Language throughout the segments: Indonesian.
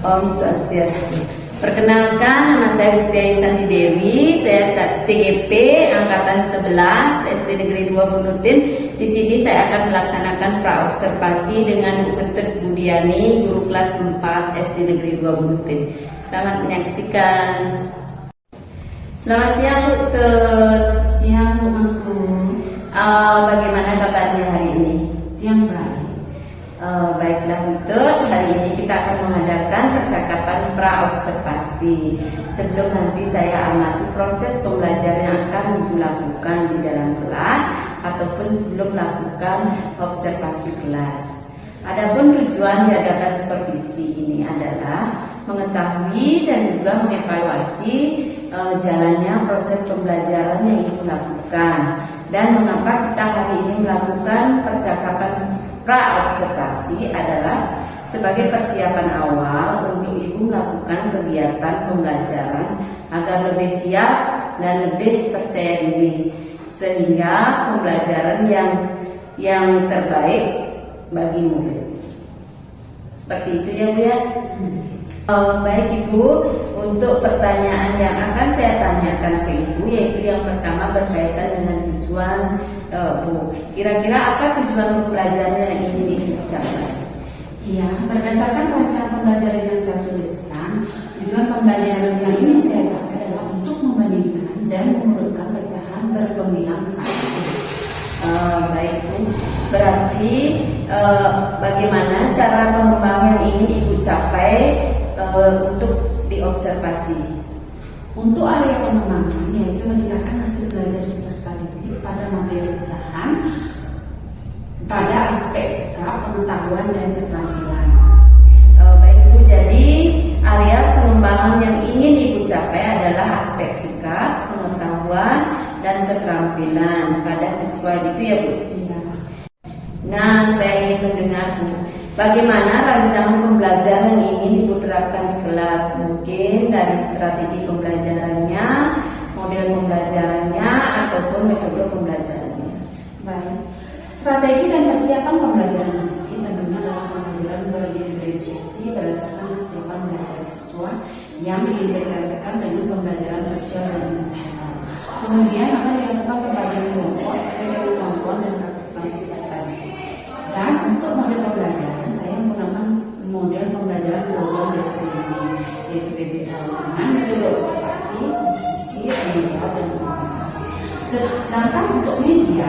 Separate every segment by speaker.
Speaker 1: Om Swastiastu. Perkenalkan, nama saya Gustiani Santi Dewi, saya CGP Angkatan 11 SD Negeri 2 Bunutin. Di sini saya akan melaksanakan praobservasi dengan Bu Ketut Budiani, guru kelas 4 SD Negeri 2 Bunutin. Selamat menyaksikan. Selamat siang Bu Ketut.
Speaker 2: Siang Bu Mangku.
Speaker 1: Bagaimana kabarnya hari ini?
Speaker 2: Yang baik.
Speaker 1: Baiklah Bu Ketut, hari ini kita akan mengadakan percakapan praobservasi. Sebelum nanti saya amati proses pembelajaran yang akan Ibu lakukan di dalam kelas ataupun sebelum melakukan observasi kelas. Adapun tujuan diadakan supervisi ini adalah mengetahui dan juga mengevaluasi jalannya proses pembelajaran yang Ibu lakukan dan mengapa kita hari ini melakukan percakapan praobservasi adalah sebagai persiapan awal untuk Ibu melakukan kegiatan pembelajaran agar lebih siap dan lebih percaya diri sehingga pembelajaran yang terbaik bagi murid. Seperti itu ya Bu ya. Baik Ibu, untuk pertanyaan yang akan saya tanyakan ke Ibu yaitu yang pertama berkaitan dengan tujuan Bu. Kira-kira apa tujuan pembelajaran yang ingin Ibu capai?
Speaker 2: Iya, berdasarkan rancangan pembelajaran yang saya tuliskan, tujuan pembelajaran yang ingin saya capai adalah untuk membandingkan dan mengurutkan pecahan berpembilang satu.
Speaker 1: Baik Bu, berarti bagaimana cara pengembangan yang ingin Ibu capai untuk diobservasi?
Speaker 2: Untuk area pengembangan yaitu meningkatkan hasil belajar peserta didik pada materi pecahan pada aspek sikap, pengetahuan dan keterampilan.
Speaker 1: Baik Bu, jadi area pengembangan yang ingin Ibu capai adalah aspek sikap, pengetahuan dan keterampilan pada siswa gitu ya Bu?
Speaker 2: Iya.
Speaker 1: Nah, saya ingin mendengar Bu, bagaimana rancangan pembelajaran yang ingin Ibu terapkan di kelas? Mungkin dari strategi pembelajarannya, model pembelajarannya, ataupun metode pembelajarannya.
Speaker 2: Baik. Strategi dan persiapan pembelajaran nanti tentunya dalam pembelajaran berdiferensiasi berdasarkan kesiapan belajar siswa yang diintegrasikan dengan pembelajaran sosial dan emosional. Kemudian akan dilakukan pembagian kelompok sesuai dengan kemampuan dan kapasitas peserta. Dan untuk model pembelajaran saya menggunakan model pembelajaran program SPM yaitu PBL dengan metode observasi, diskusi, menjawab dan komunikasi. Sedangkan untuk media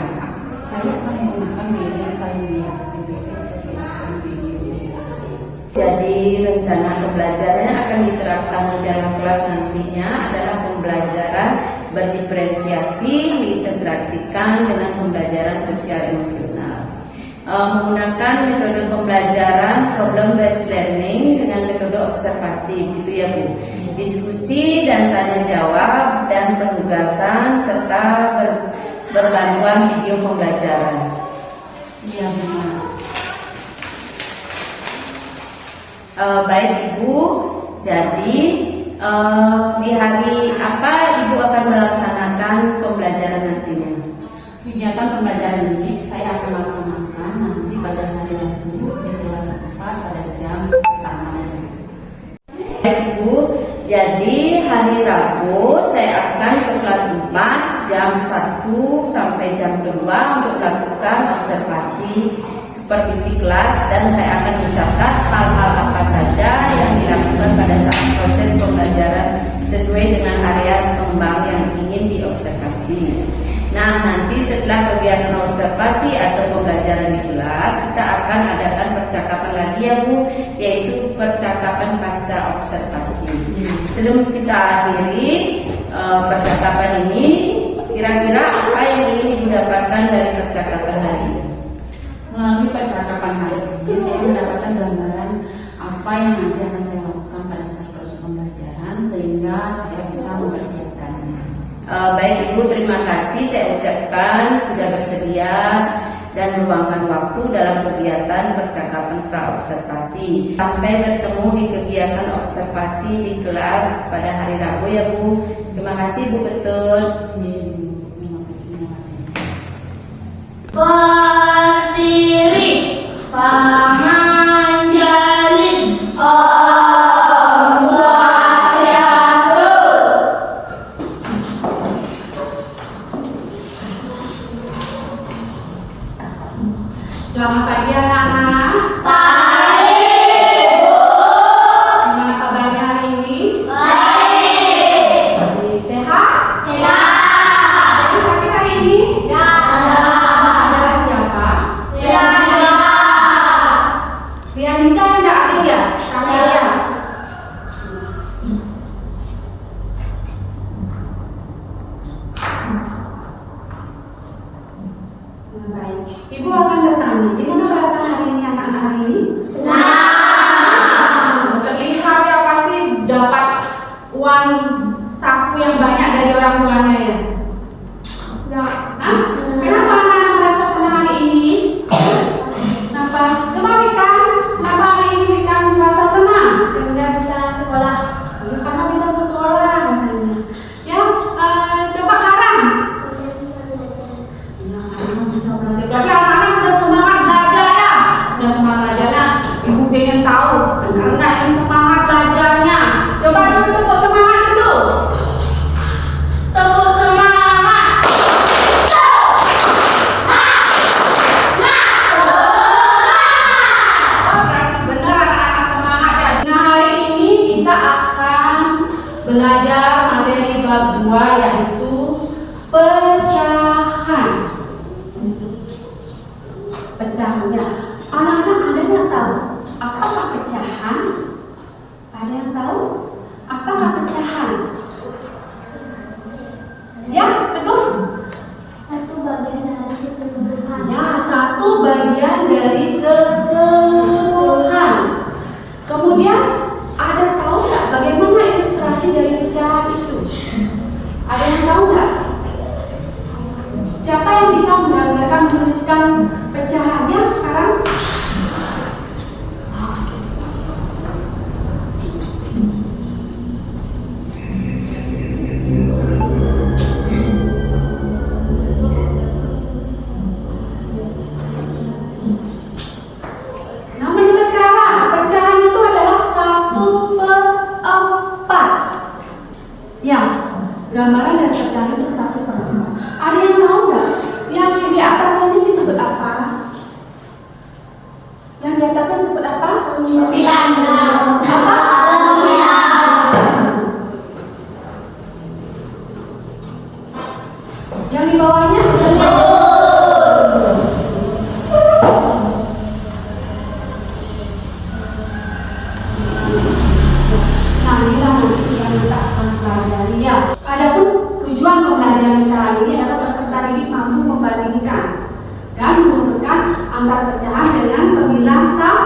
Speaker 2: saya akan menggunakan media saya
Speaker 1: Jadi rencana pembelajaran yang akan diterapkan di dalam kelas nantinya adalah pembelajaran berdiferensiasi diintegrasikan dengan pembelajaran sosial emosional. Menggunakan metode pembelajaran problem based learning dengan metode observasi gitu ya Bu. Diskusi dan tanya jawab dan penugasan serta berbantuan video pembelajaran.
Speaker 2: Iya benar.
Speaker 1: Baik Ibu, jadi di hari apa Ibu akan melaksanakan pembelajaran nantinya?
Speaker 2: Kegiatan pembelajaran ini saya akan laksanakan nanti pada hari Rabu di kelas 4 pada jam pertama.
Speaker 1: Baik Ibu, jadi hari Rabu saya akan ke kelas 4 jam 1 sampai jam 2 untuk melakukan observasi supervisi kelas dan saya akan mencatat hal-hal apa saja yang dilakukan pada saat proses pembelajaran sesuai dengan area pengembang yang ingin diobservasi. Nah, nanti setelah kegiatan observasi atau pembelajaran di kelas, kita akan adakan percakapan lagi ya Bu, yaitu percakapan pasca observasi. Sebelum kita akhiri percakapan ini, kira-kira apa yang ingin Ibu dapatkan dari percakapan hari ini?
Speaker 2: Melalui percakapan hari ini saya mendapatkan gambaran apa yang nanti akan saya lakukan pada saat proses pembelajaran sehingga saya bisa mempersiapkannya.
Speaker 1: Baik Ibu, terima kasih saya ucapkan sudah bersedia dan meluangkan waktu dalam kegiatan percakapan praobservasi. Sampai bertemu di kegiatan observasi di kelas pada hari Rabu ya Bu. Terima kasih Bu Ketut.
Speaker 2: Terima kasih.
Speaker 3: Berdiri, pangan jalin, oh.
Speaker 2: uang saku yang banyak dari orang tuanya ya?
Speaker 3: Ya.
Speaker 2: Hah? Kenapa anak merasa senang hari ini? Kenapa? Coba Mika, kenapa hari ini Mika merasa senang?
Speaker 3: Karena bisa sekolah.
Speaker 2: Ya, karena bisa sekolah katanya. Ya, coba Karan. Ya, karena bisa belajar. Berarti anak-anak sudah semangat belajar ya? Sudah semangat belajarnya. Ibu pengen tahu, benar nggak ini semangat belajarnya? Coba dulu tepuk semangat dulu.
Speaker 3: Tepuk semangat.
Speaker 2: Oh, berarti benar anak-anak semangat ya. Nah, hari ini kita akan belajar materi bab 2 yaitu pecahan. Pecahan ya. Anak-anak ada yang tahu apakah pecahan? Ada yang tahu apakah pecahan? Ya, Teguh.
Speaker 3: Satu bagian dari keseluruhan.
Speaker 2: Ya, satu bagian dari keseluruhan. Kemudian ada tahu nggak bagaimana ilustrasi dari pecahan itu? Ada yang tahu nggak? Siapa yang bisa menggambarkan menuliskan pecahannya sekarang? Nah, menurut sekarang pecahan itu adalah 1/4. Ya, gambaran dari pecahan itu 1/4. Ada yang tahu nggak? Yang di atas ini disebut apa? Yang di atasnya disebut apa?
Speaker 3: Sembilan.
Speaker 2: Apa? Yang di bawahnya? Nah, inilah nanti yang kita akan pelajari ya. Adapun tujuan pembelajaran kita hari ini adalah peserta didik mampu membandingkan dan menurunkan angka pecahan dengan pembilang satu.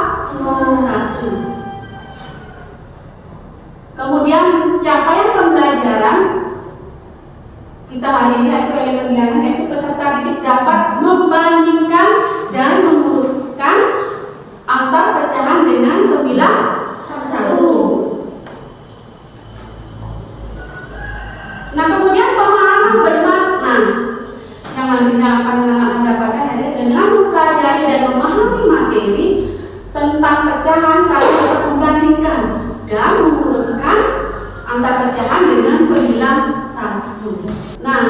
Speaker 2: Kemudian capaian pembelajaran kita hari ini yaitu elemen bilangan, yaitu peserta didik dapat membandingkan dan mengurutkan antar pecahan dengan pembilang satu. Nah, kemudian pemahaman bermakna yang nantinya akan Anda dapatkan adalah dengan mempelajari dan memahami materi tentang pecahan, kalian dapat membandingkan dan mengurutkan antar pecahan dengan pembilang satu. Nah,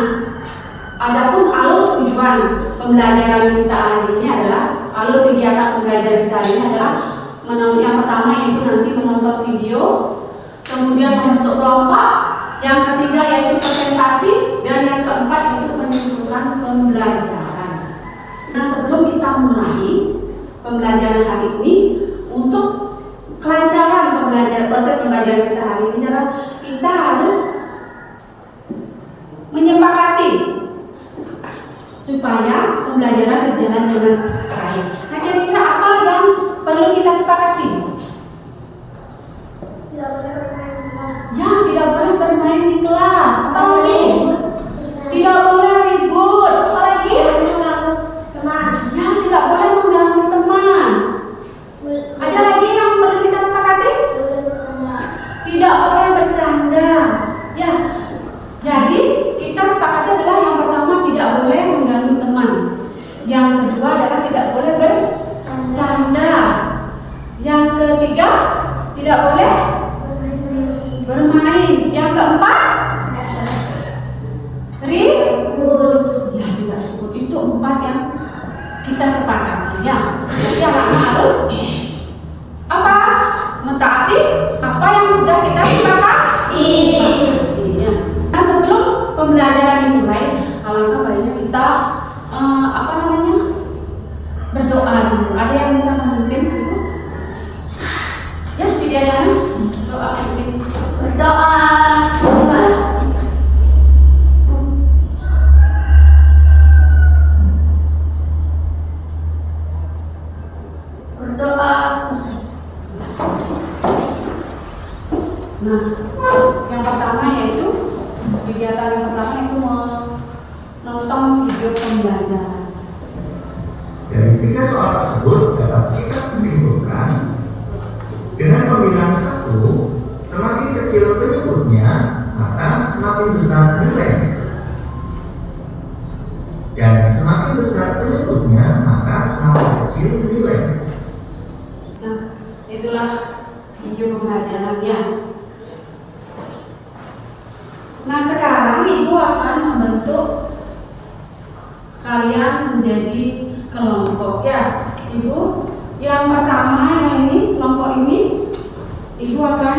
Speaker 2: adapun alur tujuan pembelajaran kita hari ini adalah alur kegiatan pembelajaran kita hari ini adalah yang pertama yaitu nanti menonton video, kemudian membentuk kelompok, yang ketiga yaitu presentasi, dan yang keempat yaitu menyimpulkan pembelajaran. Nah, sebelum kita mulai pembelajaran hari ini, untuk kelancaran proses pembelajaran kita hari ini adalah kita harus menyepakati supaya pembelajaran berjalan dengan baik. Nah, kira-kira apa yang perlu kita sepakati?
Speaker 3: Tidak boleh bermain di kelas.
Speaker 2: Ya, tidak boleh bermain di kelas. Apalagi?
Speaker 3: Tidak
Speaker 2: Tidak boleh ribut. Apalagi?
Speaker 3: mengganggu teman.
Speaker 2: Ya, tidak boleh mengganggu teman. Ada lagi yang perlu kita sepakati?
Speaker 3: Boleh bercanda.
Speaker 2: Tidak boleh bercanda. Ya, jadi kita sepakati adalah yang pertama tidak boleh mengganggu teman. Yang kedua adalah tidak boleh bercanda. Yang ketiga tidak boleh bermain. Yang keempat ribut. Ya, tidak ribut. Itu 4 yang kita sepakati ya. Jadi anak-anak harus apa? Mentaati apa yang sudah kita sepakati. Ya. Nah, sebelum pembelajaran dimulai, alangkah baiknya kita berdoa dulu. Ada yang bisa memimpin itu? Ya, Widiana, doa pimpin.
Speaker 3: Berdoa.
Speaker 2: Berdoa selesai. Nah, yang pertama yaitu kegiatan yang pertama itu menonton video pembelajaran.
Speaker 4: Dari 3 soal tersebut dapat kita simpulkan dengan pemilihan 1, semakin kecil penyebutnya maka semakin besar nilainya, dan semakin besar penyebutnya maka semakin kecil nilainya.
Speaker 2: Nah, itulah video pembelajarannya. Nah, sekarang Ibu akan membentuk kalian menjadi kelompok ya. Ibu, yang pertama yang ini, kelompok ini Ibu akan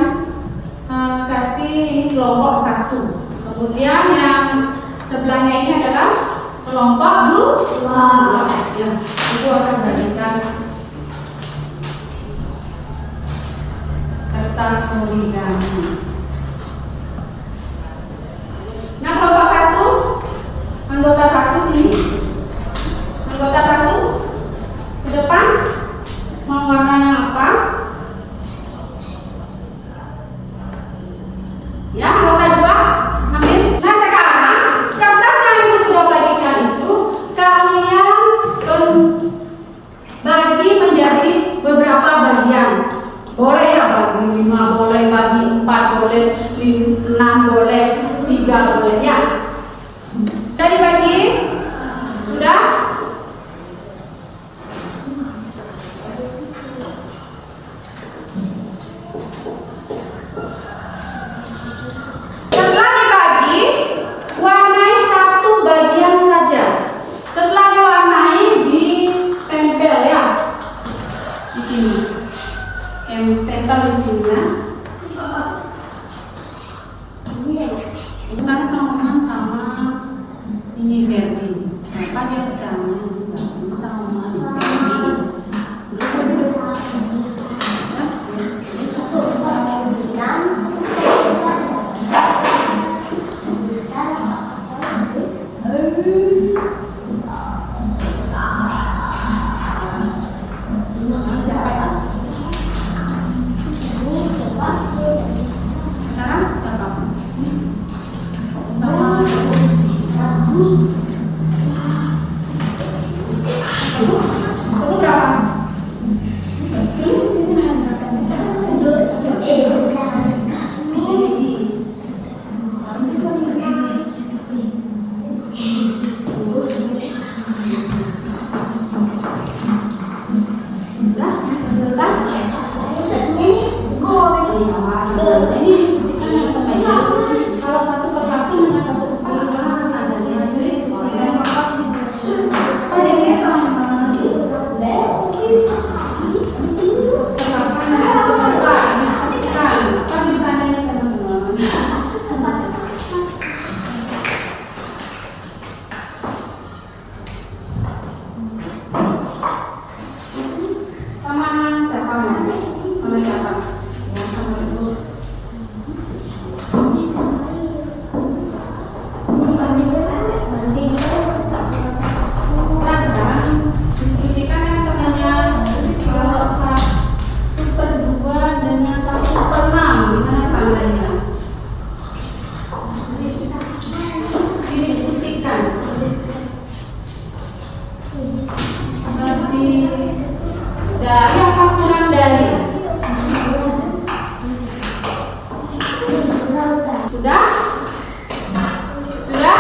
Speaker 2: kasih ini kelompok 1. Kemudian yang sebelahnya ini adalah kelompok 2. Ya, Ibu akan bagikan kertas poligami. Nah, kelompok 1, anggota 1 sini. Anggota 1 ke depan, mau warnanya apa? Ya, anggota 2 ambil. Nah, sekarang kertas yang Ibu sudah bagikan itu kalian bagi menjadi beberapa bagian. Boleh ya bagi 5, boleh bagi 4, boleh 6, boleh 3, boleh ya. Sudah dibagi? Sudah? Setelah dibagi, warnai 1 bagian saja. Setelah diwarnai, ditempel ya di sini. Tempel di sini ya. Misalnya sama ini Berlin. Apa dia caranya? Sama Berlin. Ini diskusikan yang terbaik. Kalau 1 per 1 dengan 1 per 5 adanya diskusikan dari apa kurang dari? Sudah? Sudah?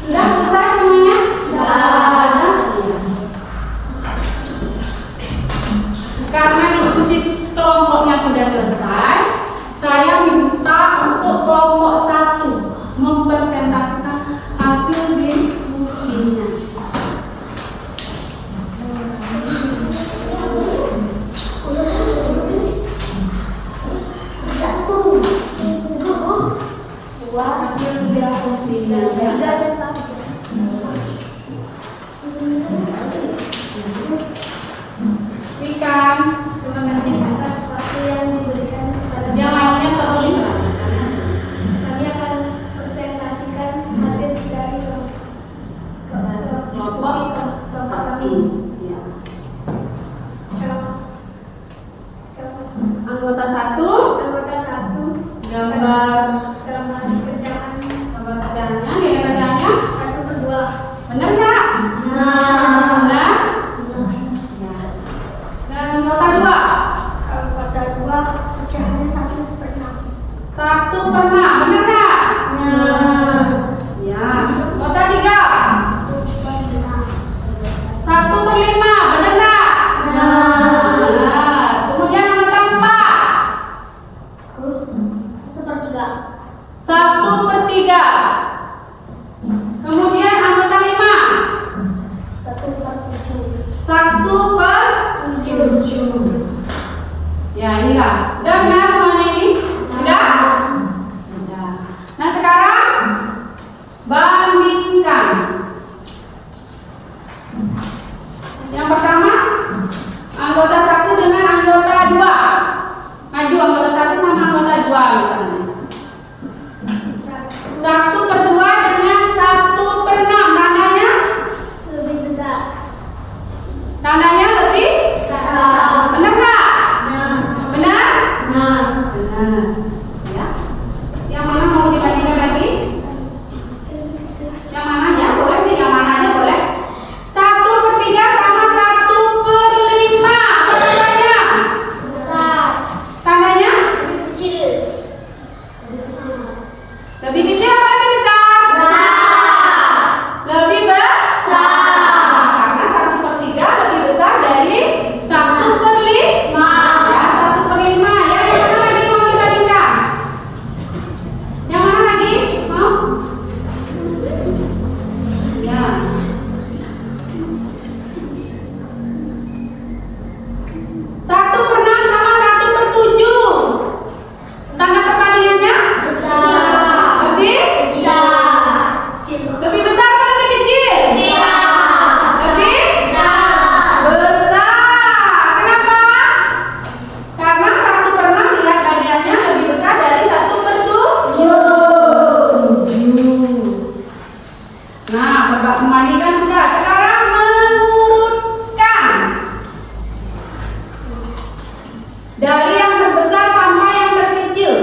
Speaker 2: Sudah selesai semuanya? Sudah. Karena diskusi kelompoknya sudah selesai, saya minta untuk kelompok 1 mempresentasikan hasil diskusinya. Hasil diskusinya. Ikan,
Speaker 3: Terima kasih atas waktu yang diberikan kepada
Speaker 2: yang lainnya terlibat.
Speaker 3: kami akan presentasikan hasil dari
Speaker 2: Kelompok
Speaker 3: kami.
Speaker 2: Ya.
Speaker 3: Kelompok
Speaker 2: Anggota 1
Speaker 3: anggota 1 pecahannya 1/6.
Speaker 2: 1/6, benar nggak? Ya. Nota 3. 1/5, benar nggak? Nah, kemudian nota 4.
Speaker 3: 1/3.
Speaker 2: 1/3. Kemudian anggota 5.
Speaker 3: 1/7.
Speaker 2: 1/7. Ya, inilah. Udah benar semuanya ini? Sudah? Sudah. Nah, sekarang bandingkan. Yang pertama, anggota 1 dengan anggota 2. Maju anggota 1 sama anggota 2 misalnya. 1/2 dengan 1/6. Tandanya?
Speaker 3: Lebih besar.
Speaker 2: Tandanya lebih?
Speaker 3: Besar.
Speaker 2: Benar nggak? Benar?
Speaker 3: Nah.
Speaker 2: Benar. Ya. Yang mana mau dibandingkan lagi? Yang mana ya? Boleh nih, yang mana aja boleh. 1/3 sama 1/5. Apa tandanya?
Speaker 3: Besar.
Speaker 2: Tandanya?
Speaker 3: Lebih kecil.
Speaker 2: Lebih kecil apa lebih besar? Lebih besar. Karena 1/3 lebih besar dari 1/5. Ya, 1/5. Ya, yang mana lagi mau dibandingkan? Yang mana lagi? Mau? Ya. 1/6 sama 1/7. Tanda perbandingannya?
Speaker 3: Besar.
Speaker 2: Lebih?
Speaker 3: Besar.
Speaker 2: Lebih besar atau lebih kecil? Lebih? Besar. Kenapa? Karena 1/6 lihat bagiannya lebih besar dari 1/7. Nah, perbandingan sudah. Sekarang mengurutkan dari yang terbesar sampai yang terkecil.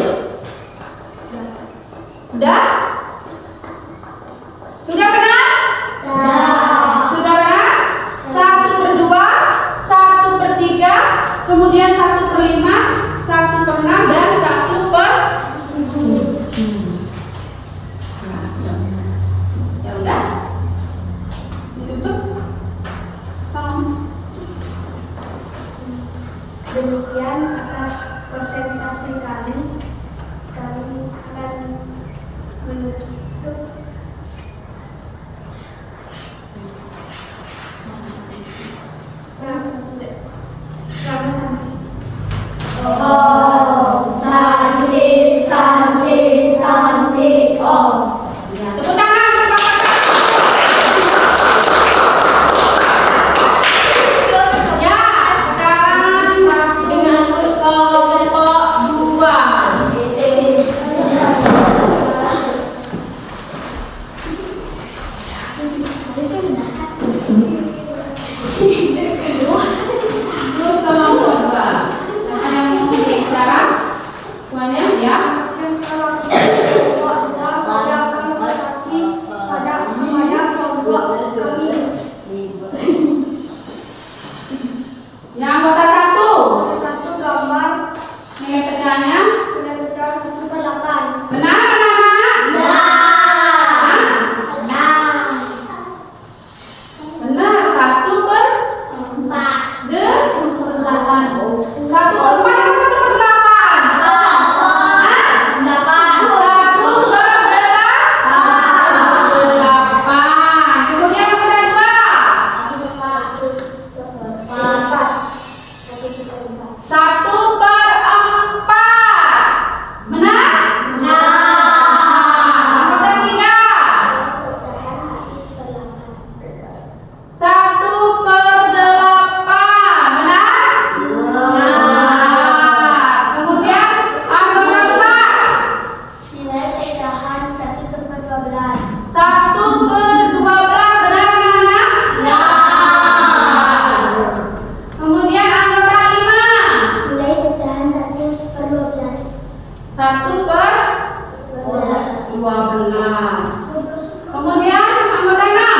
Speaker 2: Sudah? Sudah benar? Sudah benar? 1/2, 1/3, kemudian 1/5, 1/6 dan 1/7. Ya udah. Ditutup. Tolong.
Speaker 3: Demikian atas presentasi kami akan menutup Ramasami.
Speaker 2: Tepuk tangan. Ya, sekarang dengan kelompok 2. Untuk kelompok 2. Siapa yang mau bicara? Semuanya ya. Yang anggota 1.
Speaker 3: Satu gambar
Speaker 2: Nilai pecahannya
Speaker 3: nilai pecah 1/8.
Speaker 2: benar anak-anak? Benar, 1/8. 1/8. Kemudian anggota 2. 1/4. Benar? Anggota 3.
Speaker 3: Pecahan 1/8.
Speaker 2: 1/8. Benar? Kemudian anggota 4.
Speaker 3: Nilai pecahan 1/12.
Speaker 2: 1/12. Benar anak-anak? Kemudian anggota 5.
Speaker 3: Nilai pecahan 1/12.
Speaker 2: 1/12. Kemudian anggota 6.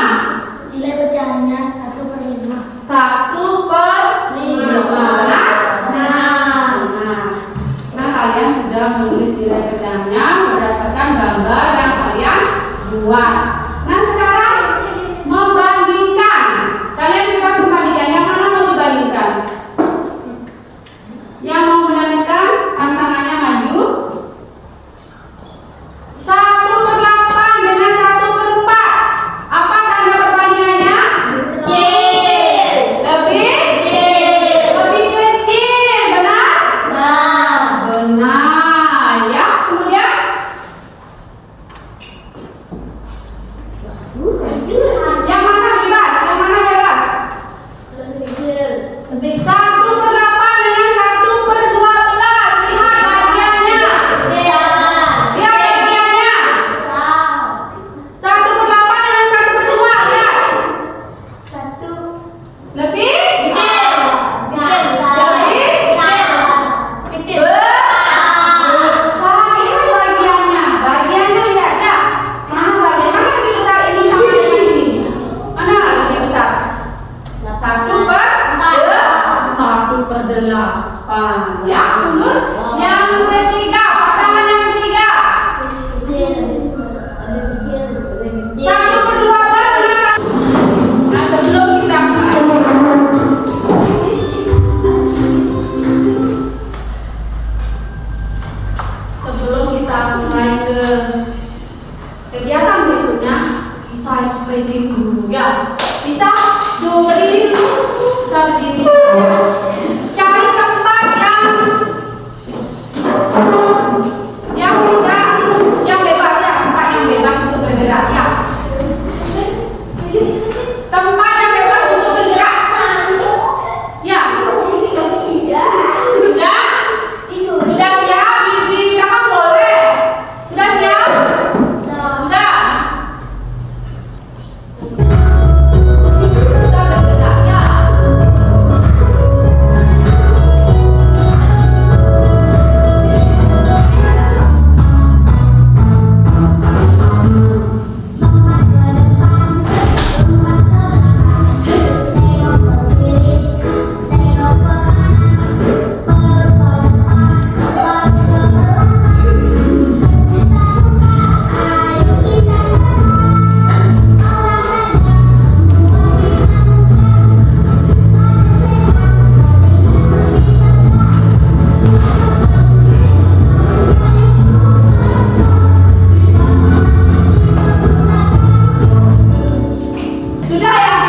Speaker 3: Nilai pecahannya 1/5.
Speaker 2: 1/5. Nah, kita mulai ke kegiatan berikutnya. Kita stretching dulu ya. Bisa berdiri dulu, bisa berdiri ya. Cari tempat yang tidak, yang bebas ya, tempat yang bebas untuk bergerak ya. Tempat yang bebas untuk bergerak. Ya. Sudah siap? Diri sekarang boleh. Sudah siap? Sudah. Sudah bergerak ya. Sudah ya?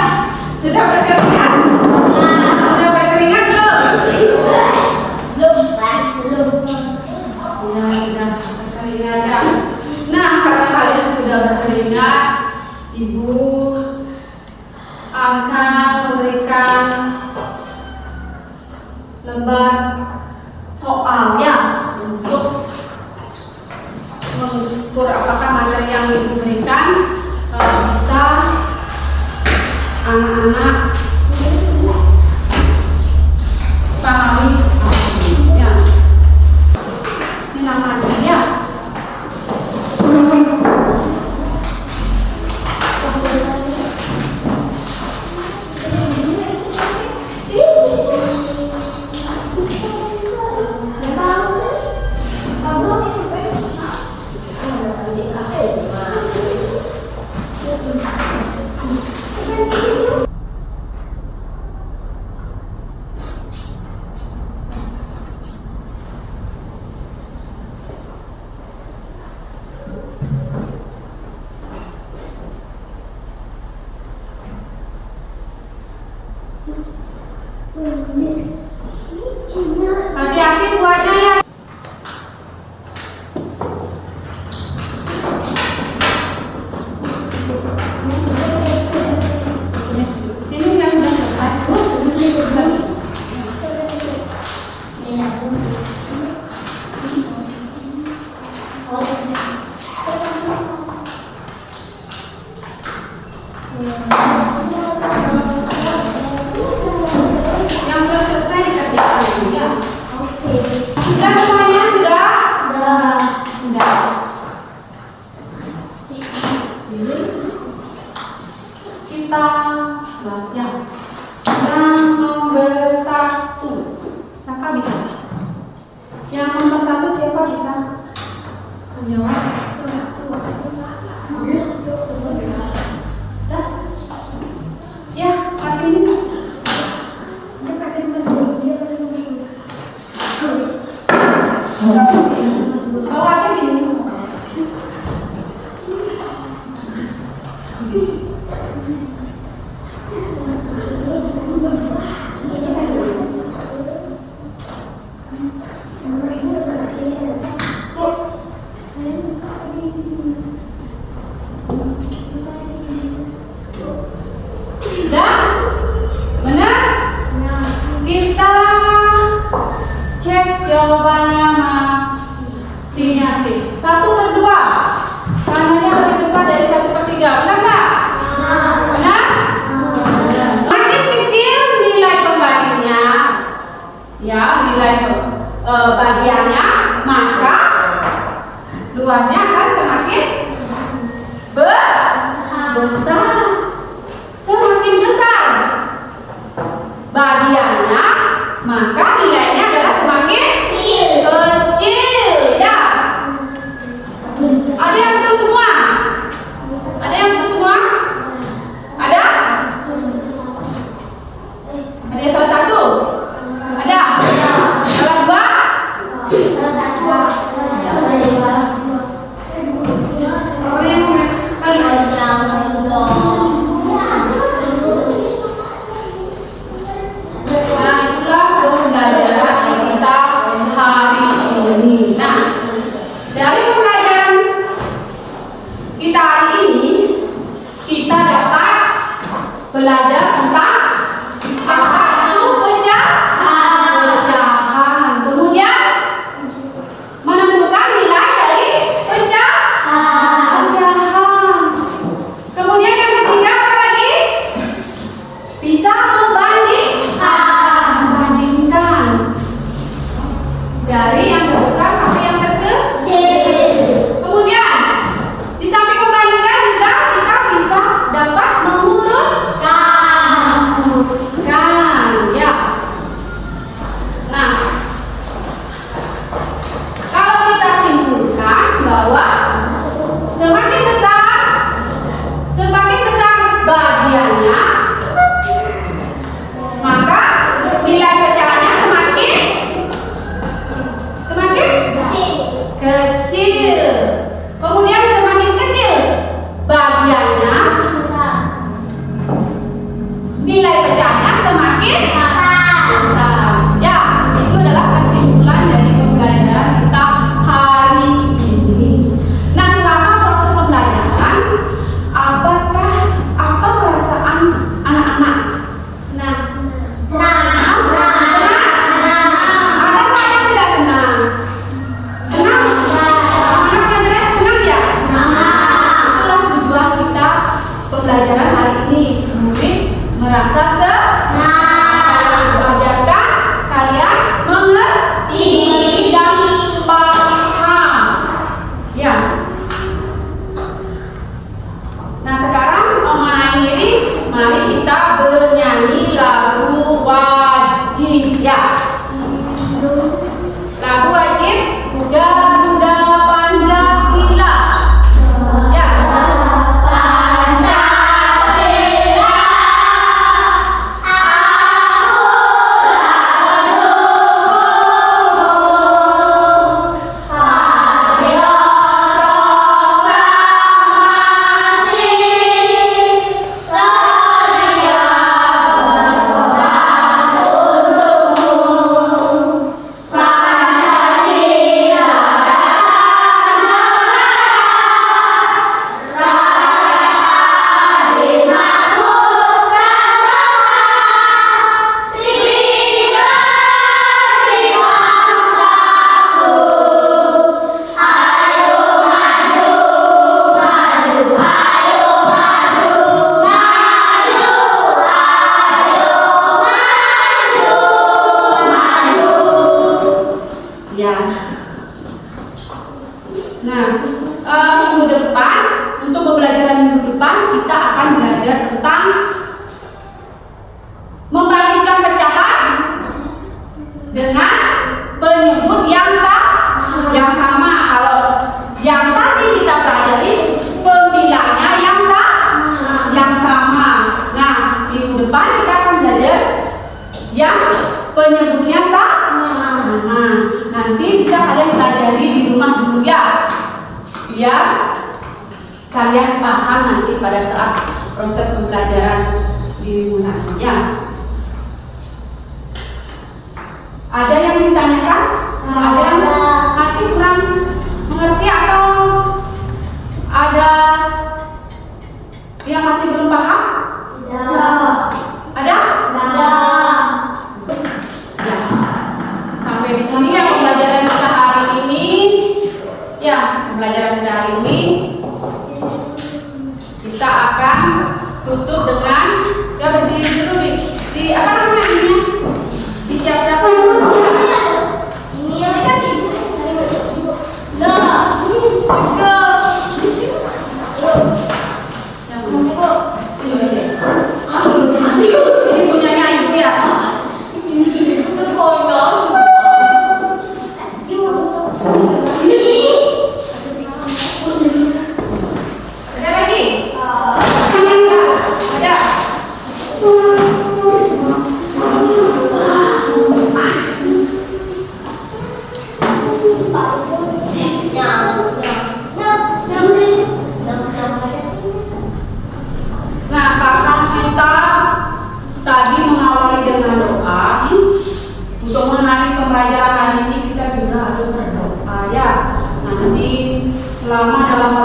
Speaker 2: Sudah berkeringat? Sudah berkeringat belum? Ya, sudah berkeringat ya. Nah, karena kalian sudah berkeringat, Ibu akan memberikan lembar soal ya untuk mengukur apakah materi yang diberikan bisa anak-anak pahami ya. Silakan ya. Hati-hati buatnya ya. Sini yang udah selesai. Yang belum selesai dikerjakan dulu ya. Sudah semuanya? Sudah? Sudah. Kita bahas yang nomor 1. Siapa bisa? Yang nomor 1 siapa bisa menjawab? Ya, pakai ini. Bawa aja gini. Sudah? Benar? Kita cek jawabannya matinya sih. 1/2. Karenanya lebih besar dari 1/3. Benar nggak? Benar? Makin kecil nilai pembaginya, ya nilai bagiannya, maka luarnya akan semakin besar. Semakin besar bagiannya, maka nilainya adalah semakin kecil ya. Ada yang betul semua? Ada yang betul semua? Ada? Ada yang salah satu? Ada? Salah dua? Nah, dari pembelajaran kita hari ini, kita dapat belajar tentang apa itu pecahan. Kemudian menentukan nilai dari pecahan. Kemudian yang ketiga apa lagi? Bisa membandingkan dari yang terbesar sampai yang terkecil. Kemudian di samping membandingkan juga kita bisa dapat mengurutkan, ya. Nah, kalau kita simpulkan bahwa semakin besar bagiannya, maka nilai pecahannya semakin kecil. Kemudian semakin kecil bagiannya, nilai pecahannya semakin besar. Ya, itu adalah kesimpulan dari pembelajaran kita hari ini. Nah, selama proses pembelajaran, apa perasaan anak-anak? Senang. Ada yang tidak senang? Senang? Anak pelajaran senang ya? Itulah tujuan kita pembelajaran hari ini. Murid merasa senang. Mengajarkan kalian mengerti dan paham. Ya. Nah, sekarang mengakhiri, mari kita bernyanyi lagu wajib, ya. Lagu wajib Garuda Pancasila. Ya. Ya. Nah, minggu depan, untuk pembelajaran minggu depan kita akan belajar tentang membandingkan pecahan dengan penyebut yang sama. Kalau yang tadi kita pelajari pembilangnya yang sama. Nah, minggu depan kita akan belajar yang penyebutnya sama. Nanti bisa kalian pelajari di rumah dulu ya, biar kalian paham nanti pada saat proses pembelajaran dimulainya. Ada yang ditanyakan? Ada yang masih kurang mengerti atau ada yang masih belum paham? Ada? Ya. Sampai di sini ya pembelajaran kita hari ini. Ya, pembelajaran kita hari ini kita akan tutup dengan saya berdiri dulu di apa namanya ini? Disiap-siap. Ini yang tadi. Nah, di sini. Yang ini kok. Ini punyanya ibu ya. Itu konyol. Ada lagi? Ada. Nah, karena kita tadi mengawali dengan doa, untuk mengenai pembelajaran hari ini kita juga harus berdoa Jadi selama dalam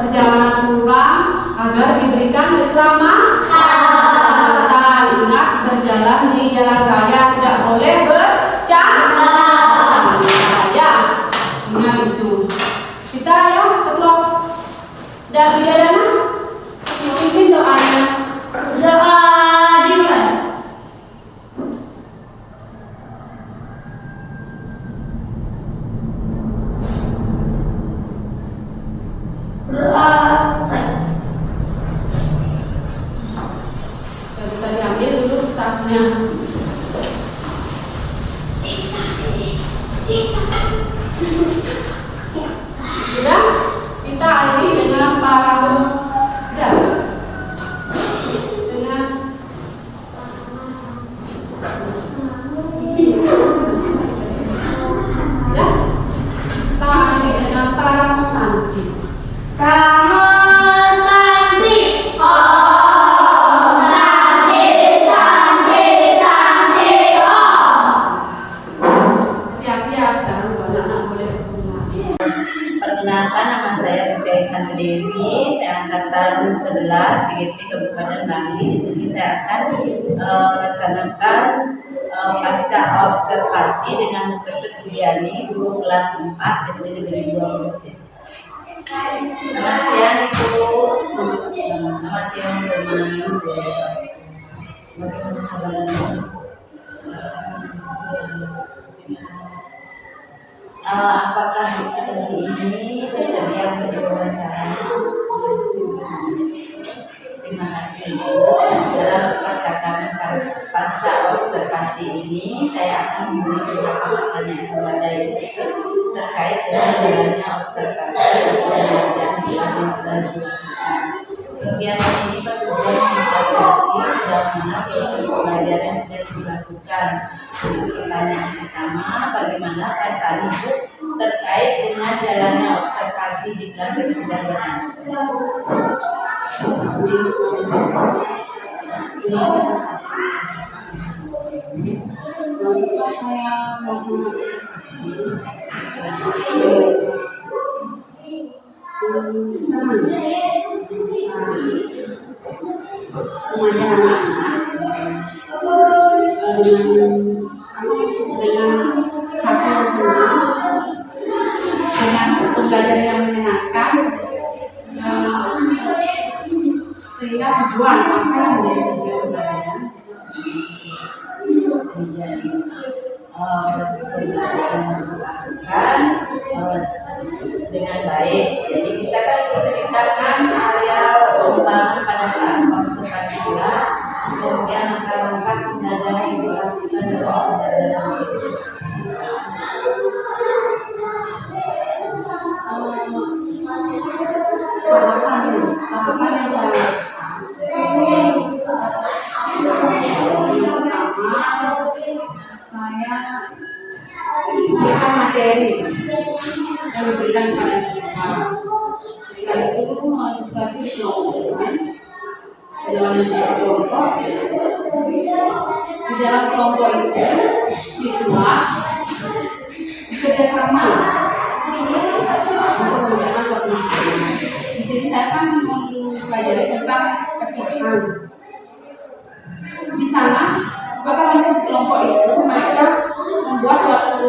Speaker 2: perjalanan pulang agar diberikan keselamatan. Ingat, berjalan di jalan raya tidak boleh bercanda. Ya, ingat itu. Kita ya ketua dan bidadana pimpin doanya.
Speaker 3: Doa dimulai. Doa selesai.
Speaker 2: Bisa diambil dulu tasnya. Sudah, kita akhiri dengan para dengan ya, kita akhiri dengan para pesanti.
Speaker 3: Rama Santi.
Speaker 2: Hati-hati ya, sekarang banyak anak boleh berhubungan.
Speaker 1: Perkenalkan, nama saya Rizky Isan Dewi, saya angkatan 11 CGP Kabupaten Bangli. Di sini saya akan melaksanakan pasca observasi dengan Bu Ketut Budiani, guru kelas 4 SD Negeri 20. Selamat siang Ibu. Selamat siang teman-teman. Bagaimana kabarnya? Apakah hari ini bersedia untuk diwawancara? Terima kasih Bu. Dalam percakapan pasca observasi ini, saya akan memberi beberapa pertanyaan kepada Ibu terkait dengan jalannya observasi atau pembelajaran di kelas yang sudah dilakukan. Kegiatan ini bertujuan mengevaluasi sejauh mana proses pembelajaran yang sudah dilakukan. Untuk pertanyaan pertama, bagaimana perasaan Ibu terkait dengan jalannya observasi di kelas yang sudah berlangsung?
Speaker 2: Semuanya anak-anak dengan hati yang senang, dengan pembelajaran yang menyenangkan, sehingga tujuan apa yang menjadi pembelajaran
Speaker 1: Menjadi proses pembelajaran yang dilakukan dengan baik. Jadi bisakah Ibu ceritakan area pengembangan pada saat observasi kelas, kemudian langkah-langkah pembelajaran yang dilakukan dalam pembelajaran tersebut?
Speaker 2: tahapan yang saya berikan materi yang diberikan kepada siswa. Setelah itu siswa itu dikelompokkan dalam kelompok. Di dalam kelompok itu siswa bekerjasama untuk mengerjakan suatu masalah. Di sini saya akan mempelajari tentang pecahan. Di sana, apa namanya kelompok itu mereka membuat suatu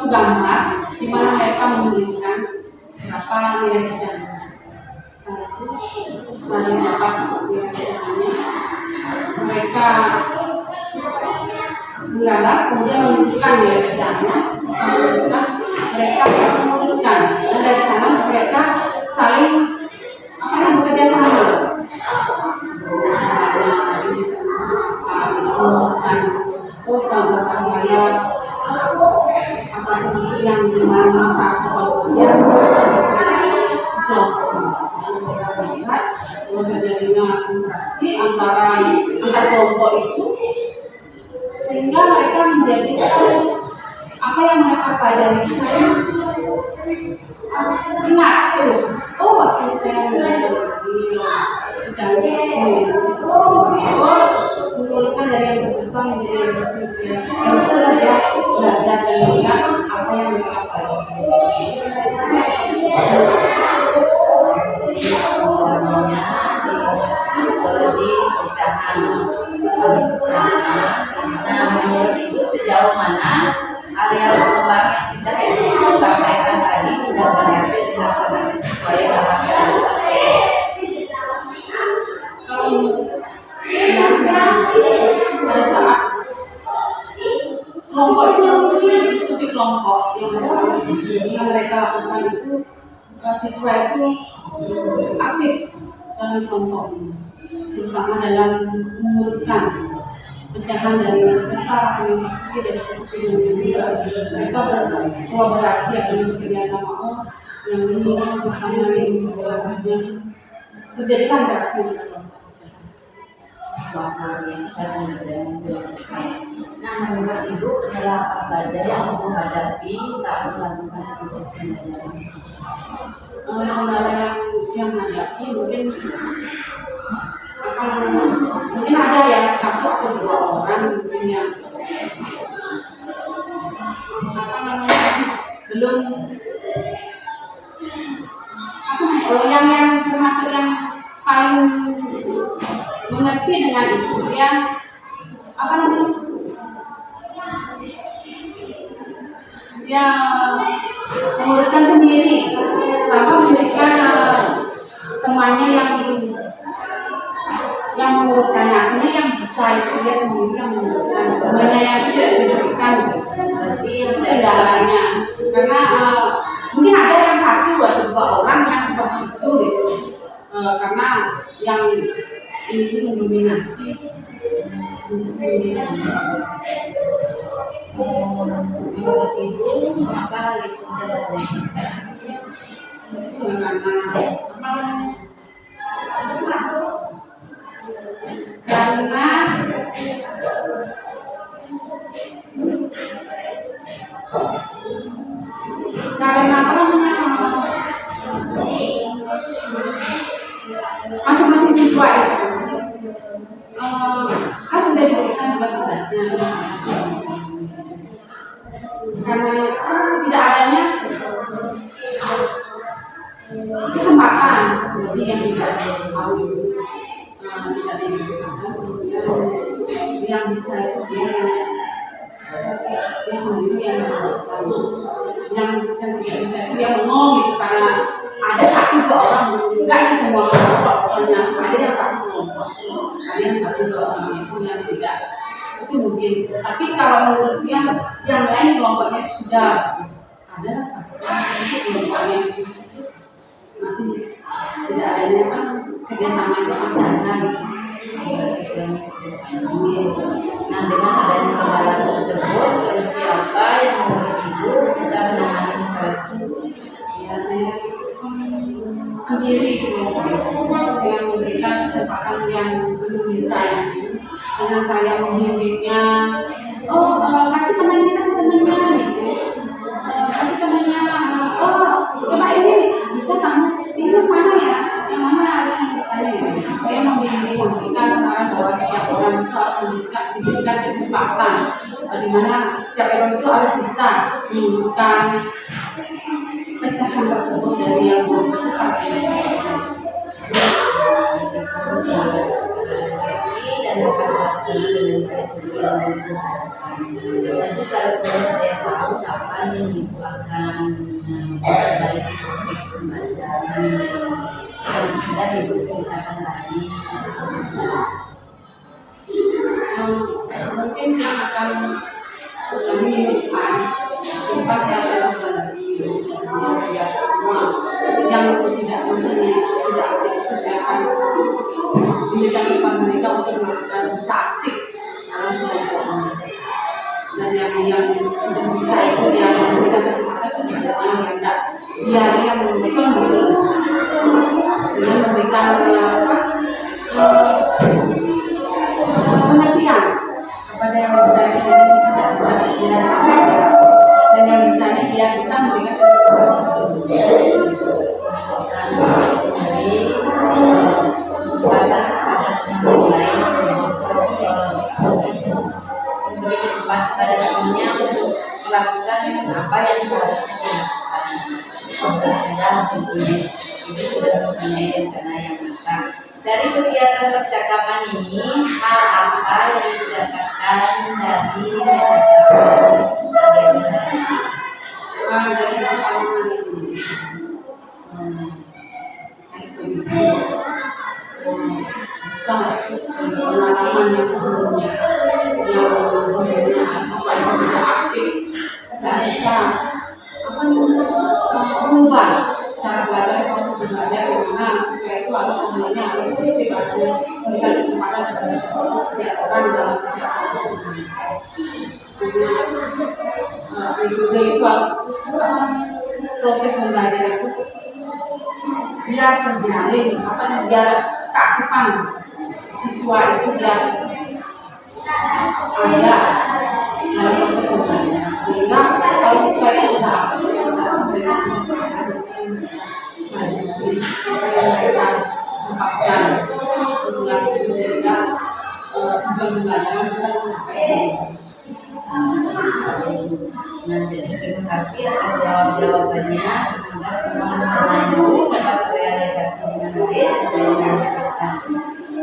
Speaker 2: gambar di mana mereka menuliskan berapa nilai pecahan. Setelah dapat nilai pecahannya, mereka menggambar kemudian menunjukkan nilai pecahannya. Mereka mengumpulkan dan dari sana mereka saling bekerja sama. Bapak saya apa fungsi yang dimana saat kelompoknya saya melihat terjadinya interaksi antara kelompok itu sehingga mereka menjadi apa yang mereka pelajari saya ingat terus. Oh, waktu saya janji menurunkan dari yang terbesar menjadi yang kecil. Yang setelah dia belajar dan mengingat apa
Speaker 1: area pengembang yang sudah Ibu sampaikan tadi sudah berhasil dilaksanakan sesuai arahan.
Speaker 2: Pada saat kelompok itu diskusi kelompok yang mereka lakukan itu, siswa itu aktif dalam kelompok, terutama dalam mengurutkan pecahan dari kesalahan yang kecil dan kecil yang bisa. Mereka berkolaborasi dan bekerja sama. Yang ini pertama yang terjadikan reaksi
Speaker 1: Wah, biasa dan Nah, menurut Ibu adalah apa saja yang Ibu hadapi saat melakukan proses pembelajaran?
Speaker 2: Kendala yang hadapi mungkin ada yang satu atau dua orang mungkin yang belum yang termasuk yang paling mengerti dengan itu, yang dia mengurutkan sendiri tanpa memberikan temannya yang mengurutkannya. Artinya yang bisa itu dia sendiri yang mengurutkan, temannya yang tidak diberikan. Berarti itu kendalanya, karena mungkin ada yang satu atau dua orang yang seperti itu gitu. Karena yang ini mendominasi.
Speaker 1: Menurut Ibu apa itu bisa terjadi?
Speaker 2: Karena masing-masing siswa itu kan sudah diberikan juga tugasnya. Karena itu tidak adanya kesempatan bagi yang tidak tahu itu, tidak diberikan, yang bisa itu dia sendiri yang melakukan, yang tidak bisa itu yang ngomong gitu, karena ada satu dua orang, enggak sih semua kelompoknya, ada yang satu kelompok, ada yang satu dua orang itu yang tidak, itu mungkin. Tapi kalau menurut yang lain kelompoknya sudah ada satu kelompoknya masih tidak adanya kerjasama itu masih ada.
Speaker 1: Nah, dengan adanya kendala tersebut, solusi apa yang menurut Ibu bisa menangani masalah tersebut?
Speaker 2: Ya, saya sendiri dengan memberikan kesempatan yang belum bisa, dengan saya membimbingnya, kasih temannya gitu, kasih temannya, coba ini bisa kamu, ini mana ya, yang mana harusnya bertanya gitu. Saya memberikan kemarin bahwa setiap orang itu harus diberikan kesempatan, di mana setiap orang itu harus bisa menemukan pecahan tersebut dari yang belum sampai yang
Speaker 1: dan dapat dilaksanakan dengan baik sesuai dengan kebutuhan. Tapi kalau boleh saya tahu kapan yang Ibu akan memperbaiki proses pembelajaran yang sudah Ibu ceritakan tadi?
Speaker 2: Mungkin yang akan minggu depan saya akan ya semua yang tidak aktif itu saya akan memberikan pesan mereka untuk melakukan bisa aktif dalam kelompok, dan yang sudah bisa itu yang memberikan kesempatan kepada yang tidak dia yang memberikan dengan memberikan pengertian kepada yang bisa dan yang bisanya dia bisa memberikan
Speaker 1: kesempatan kepada teman lain memberi kesempatan pada temannya untuk melakukan apa yang seharusnya dilakukan. Sudah tentunya Ibu sudah mempunyai rencana yang matang. Dari kegiatan percakapan ini, hal apa yang didapatkan dari percakapan ini?
Speaker 2: Dari pengalaman ini, saya setuju. Sama pengalaman yang sebelumnya yang punya siswa itu tidak aktif, saya bisa mengubah cara belajar proses belajar di mana siswa itu harus sebenarnya harus aktif, harus memberikan kesempatan kepada setiap orang dalam setiap itu harus proses belajar itu biar terjalin biar keaktifan siswa itu biar ada dalam proses belajar, sehingga kalau siswa itu sudah aktif mereka tempatkan tugas itu sehingga tujuan belajar bisa tercapai.
Speaker 1: Nah, jadi terima kasih atas jawabannya. Semoga semua rencana itu dapat terrealisasi dengan baik sesuai dengan harapan.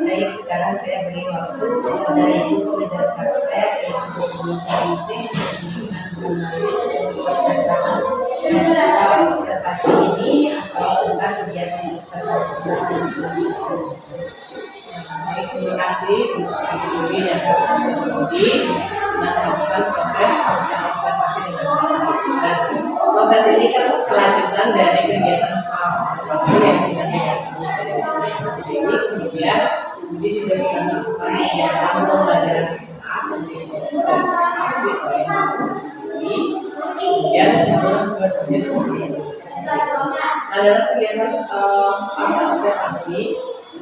Speaker 1: Baik, sekarang saya beri waktu kepada Ibu pengajar praktek yaitu guru masing-masing dengan percakapan dan kita observasi ini atau tentang kegiatan observasi belajar selanjutnya.
Speaker 5: Baik, terima kasih untuk Ibu Dewi dan Pak Budi sudah melakukan proses observasi dengan baik. Dan proses ini kan kelanjutan dari kegiatan observasi yang sudah dilakukan oleh Ibu Dewi. Kemudian Budi juga sudah melakukan kegiatan pembelajaran kelas seperti observasi oleh Budi. Kemudian kemudian adalah kegiatan observasi.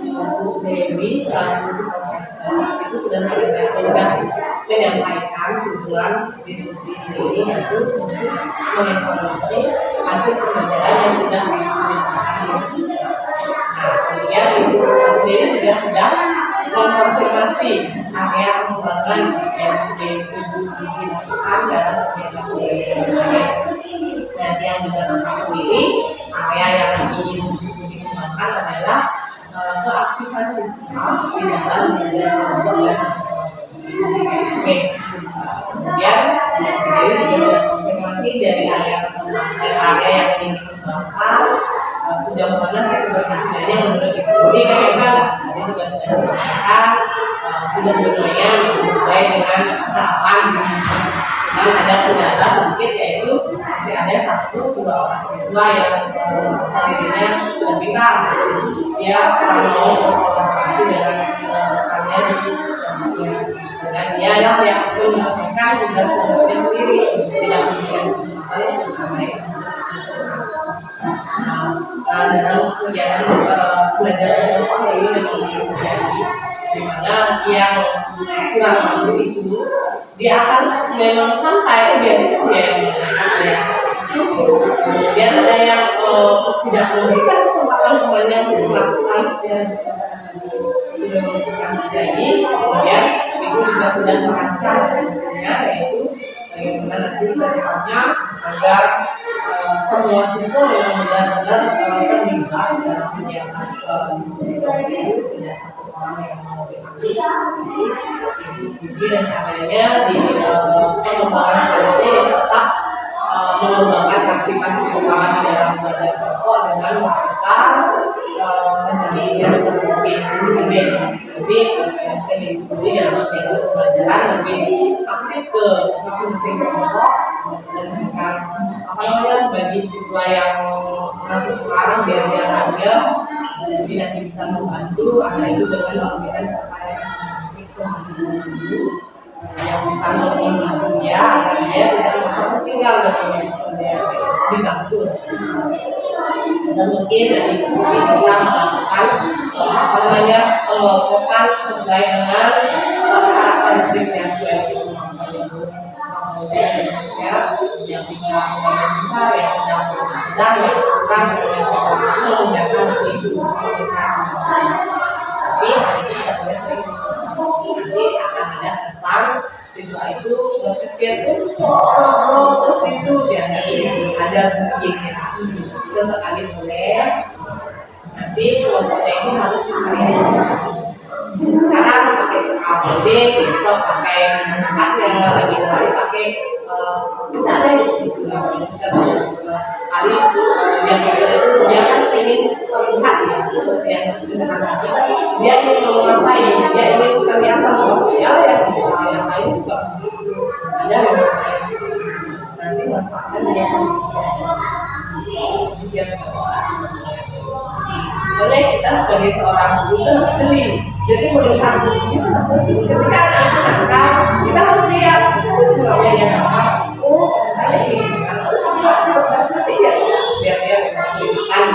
Speaker 5: Untuk Dewi selaku profesor itu sudah menyampaikan tujuan diskusi ini yaitu untuk mengevaluasi hasil pembelajaran yang sudah dilakukan. Kemudian Ibu Dewi juga sudah mengkonfirmasi area pengembangan yang dilakukan dalam kegiatan pembelajaran. Dan yang juga mengetahui area yang ingin dikembangkan adalah keaktifan siswa di dalam belajar kelompok dan oke. Kemudian dari juga sudah konfirmasi dari area yang ingin dikembangkan sejauh mana sih keberhasilannya menurut Ibu Budi kan tadi juga sudah disampaikan sudah lumayan sesuai dengan harapan. Dan ada kendala sedikit yaitu masih ada 1-2 orang siswa yang sepertinya sudah pintar, dia mau berkolaborasi dengan rekannya di kampusnya, dan dia adalah yang menyelesaikan tugas kelompoknya sendiri, tidak memberikan kesempatan untuk mereka. Dalam kegiatan belajar kelompok ini memang sering terjadi, di mana yang kurang mampu itu dia akan memang santai dia yang ada yang kemudian ada yang tidak memberikan kesempatan kepada untuk melakukan yang terjadi. Kemudian Ibu juga sudah merancang solusinya yaitu bagaimana nanti kedepannya agar semua siswa yang benar-benar terlibat dalam kegiatan diskusi itu, tidak satu orang yang mau diambil. Jadi rencananya di pengembangan ini tetap mengembangkan aktivitas siswa di dalam belajar kelompok dengan melakukan pendampingan gede. Jadi Ibu yang menjadi pembelajaran lebih aktif ke masing-masing kelompok dan memberikan bagi siswa yang masih kurang biar dia ada jadi nanti bisa membantu anak itu dengan memberikan pertanyaan yang bisa membantu dia agar dia tidak merasa tertinggal dan dia dibantu. Dan mungkin dari Ibu bisa melakukan pokok sesuai dengan karakteristik yang sesuai dengan yang sedang melakukan menggunakan itu. Tapi kita juga sering nanti akan ada kesan siswa itu berpikir terus itu dia ada mungkin sesekali boleh nanti kelompoknya ini harus menghargai Bisa ada di situ sekali yang itu dia kan ingin terlihat ya, yang sederhana aja. Dia ingin menguasai, dia ingin kelihatan maksudnya yang bisa, yang lain juga ada memang nanti manfaatkan dia boleh kita sebagai seorang guru itu harus jeli. Jadi melihat ketika anak itu nakal, kita harus lihat sebenarnya yang nakal. Oh, ada ini, masih ya, biar dia makan.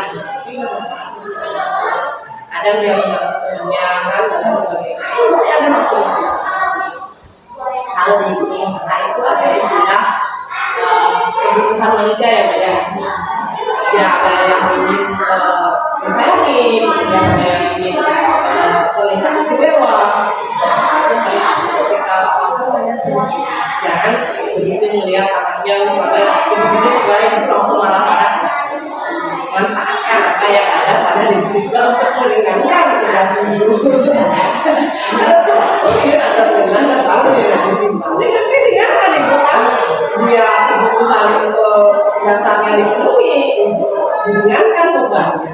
Speaker 5: Ada yang temannya kan dan sebagainya. Masih ada maksud. Kalau di sini itu ada istilah kebutuhan manusia ya, Pak ya. Ya ada yang ingin disayangi, ada yang ingin terlihat istimewa. Kita jangan begitu melihat anaknya misalnya begitu baik langsung marah-marah. Manfaatkan apa yang ada pada diri siswa untuk meringankan tugas guru. Oke, ada teman dan tahu ya ditimbang. Ini kan ringankan ibu kan, dia kebutuhan dasarnya dipenuhi, ringankan bebannya.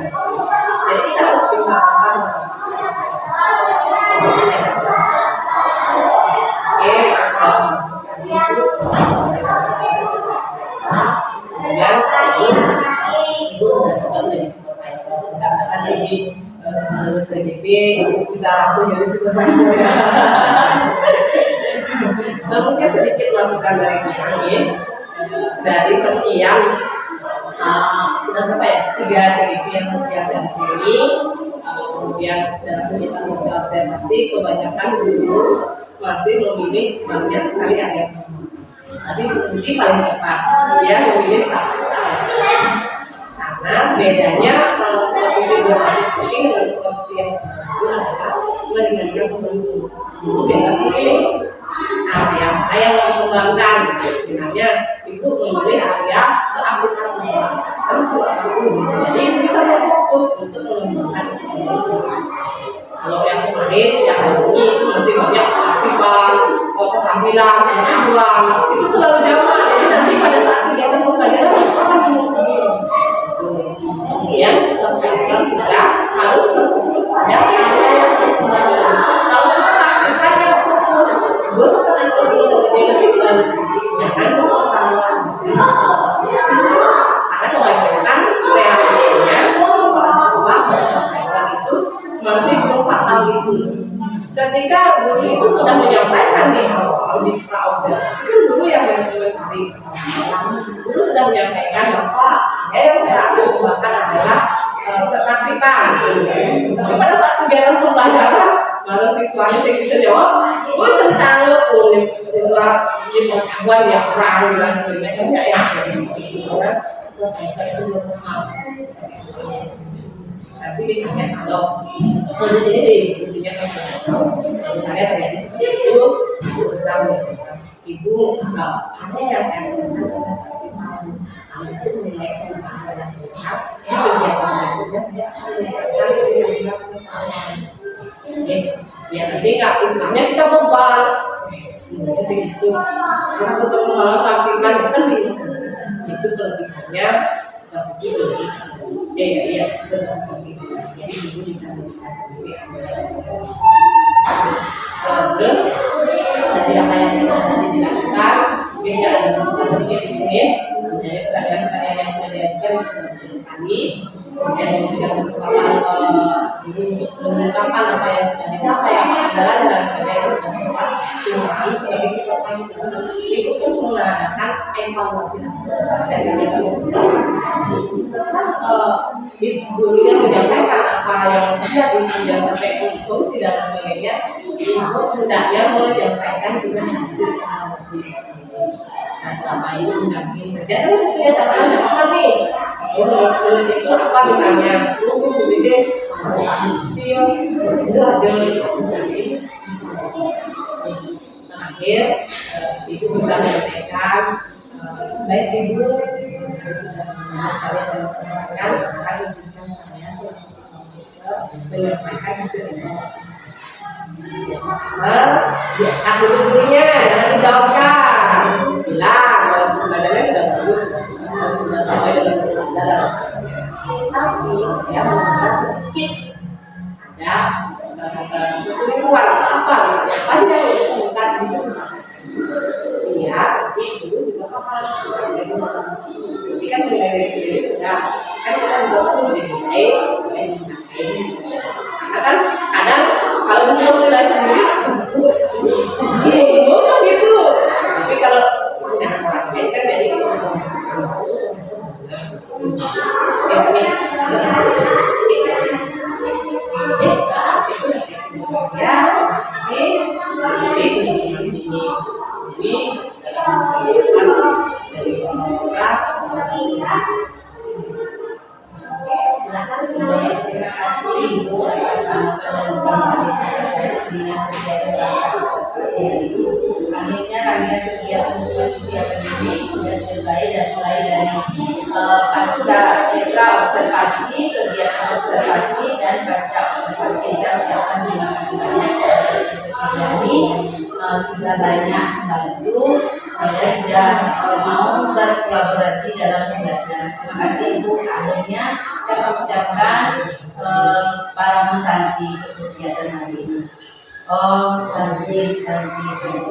Speaker 5: Jadi kita harus pintarkan. Oke, kemudian ibu sudah coba menjadi supervisor. Karena jadi lulus CGP, bisa langsung jadi supervisor. Nah, mungkin sedikit masukan dari kami. Dari sekian sudah berapa ya? 3 CGP yang terlihat dari sini. Kemudian dalam kegiatan observasi, kebanyakan guru masih memilih banyak sekali ayat. Tapi bukti paling tepat dia memilih satu ayat. Karena bedanya kalau supervisi berbasis coaching dengan supervisi yang adalah meringankan pemburu. Ibu bebas memilih area apa yang mau dikembangkan. Misalnya ibu memilih area ke aplikasi, lalu cuma satu. Jadi bisa berfokus untuk mengembangkan itu. Kalau yang kemarin, yang hari ini masih banyak keaktifan, keterampilan, pengetahuan, itu terlalu jamak. Jadi nanti pada saat kegiatan pembelajaran itu akan bingung sendiri. Kemudian supervisor juga harus berfokus pada area yang dikembangkan. Kalau kita yang fokus, gue sekarang itu jangan pengetahuan. Karena kebanyakan realitanya kepala sekolah supervisor itu masih belum paham itu. Ketika guru itu sudah menyampaikan di awal di pra-observasi, kan guru yang mencari. Guru sudah menyampaikan bahwa yang saya akan kembangkan adalah ketertiban. Tapi pada saat kegiatan pembelajaran, baru siswanya saya bisa jawab, gue tentang siswa di pengetahuan yang kurang dan sebagainya ya. Karena supervisor itu belum paham. Tapi misalnya kalau kondisi ini sih mestinya misalnya terjadi seperti itu, ibu bisa menjelaskan, ibu ada yang saya katakan itu menilai kesempatan dan sehat itu kegiatan berikutnya saya akan menjelaskan oke, biar nanti nggak istilahnya kita beban kisih-kisih untuk mengalami aktifan itu kan bingung itu kelebihannya supervisi iya berbasis jadi ibu bisa melihat sendiri terus dari apa yang sudah tadi dilakukan mungkin tidak ada masukan sedikit ini dari pertanyaan yang sudah diajukan sudah betul sekali kemudian memberikan kesempatan untuk mengungkapkan apa yang sudah dicapai apa adalah dan sebagainya sudah sempat cuma sebagai supervisor itu pun mengadakan evaluasi dari setelah ibu yang menyampaikan apa yang terjadi kemudian sampai solusi dan sebagainya ibu hendaknya menyampaikan juga hasil evaluasi. Nah selama ini mendampingi kerja kan punya catatan nih menurut itu apa misalnya Bu Dede harus diskusi itu ada misalnya itu terakhir ibu bisa menyampaikan baik ibu sudah sekalian menyampaikan sekarang izinkan saya selaku supervisor menyampaikan hasil evaluasi. Aku gurunya jangan dijawabkan bilang Tapi saya menggunakan sedikit ada keluar apa misalnya apa aja yang diumumkan itu misalnya lihat itu juga paham tapi kan mulai dari sendiri sudah kan kita juga perlu menilai karena kan kadang kalau misalnya menilai sendiri kan gitu tapi kalau dengan orang lain kan jadi informasi
Speaker 1: Terima kasih Ibu atas tanggapan dan kegiatan observasi hari ini. Akhirnya rangkaian kegiatan supervisi akademik sudah selesai dan mulai dari pasca pra observasi, kegiatan observasi dan pasca observasi. Saya ucapkan terima kasih banyak dari sudah banyak membantu dan sudah mau berkolaborasi dalam pembelajaran. Terima kasih Ibu. Akhirnya saya mengucapkan para Santi kegiatan hari ini. Om Santi, Santi, Santi.